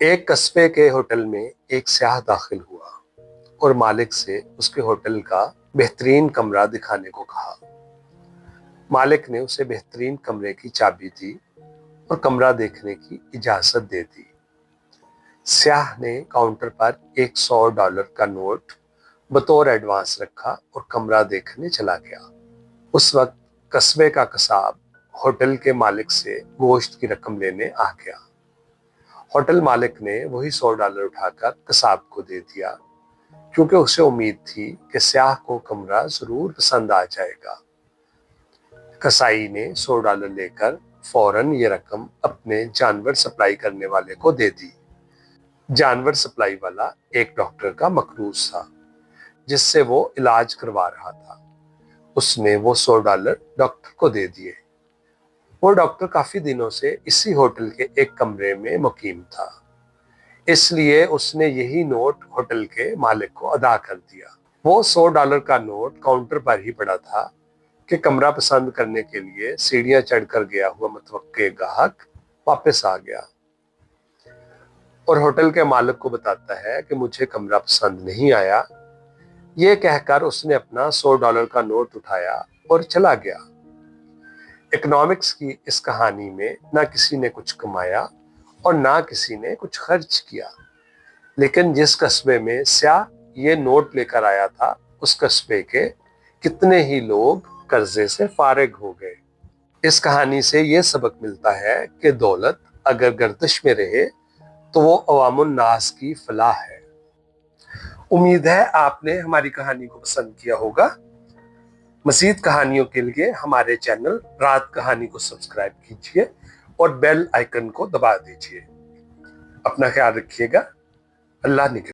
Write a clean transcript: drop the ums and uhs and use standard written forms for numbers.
एक कस्बे के होटल में एक सयाह दाखिल हुआ और मालिक से उसके होटल का बेहतरीन कमरा दिखाने को कहा। मालिक ने उसे बेहतरीन कमरे की चाबी दी और कमरा देखने की इजाजत दे दी। सयाह ने काउंटर पर $100 का नोट बतौर एडवांस रखा और कमरा देखने चला गया। उस वक्त कस्बे का कसाब होटल के मालिक से गोश्त की रकम लेने आ गया। होटल मालिक ने वही $100 उठाकर कसाब को दे दिया, क्योंकि उसे उम्मीद थी कि सयाह को कमरा जरूर पसंद आ जाएगा। कसाई ने $100 लेकर फौरन ये रकम अपने जानवर सप्लाई करने वाले को दे दी। जानवर सप्लाई वाला एक डॉक्टर का मखरूस था, जिससे वो इलाज करवा रहा था। उसने वो $100 डॉक्टर को दे दिए। वो डॉक्टर काफी दिनों से इसी होटल के एक कमरे में मुकीम था, इसलिए उसने यही नोट होटल के मालिक को अदा कर दिया। वो $100 का नोट काउंटर पर ही पड़ा था कि कमरा पसंद करने के लिए सीढ़ियां चढ़कर गया हुआ मुतवक्के ग्राहक वापस आ गया और होटल के मालिक को बताता है कि मुझे कमरा पसंद नहीं आया। ये कहकर उसने अपना $100 का नोट उठाया और चला गया। इकोनॉमिक्स की इस कहानी में ना किसी ने कुछ कमाया और ना किसी ने कुछ खर्च किया, लेकिन जिस कस्बे में सयाह ये नोट लेकर आया था, उस कस्बे के कितने ही लोग कर्जे से फारिग हो गए। इस कहानी से ये सबक मिलता है कि दौलत अगर गर्दिश में रहे तो वो अवामुन नास की फलाह है। उम्मीद है आपने हमारी कहानी को पसंद किया होगा। मज़ीद कहानियों के लिए हमारे चैनल रात कहानी को सब्सक्राइब कीजिए और बेल आइकन को दबा दीजिए। अपना ख्याल रखिएगा। अल्लाह निगहबान।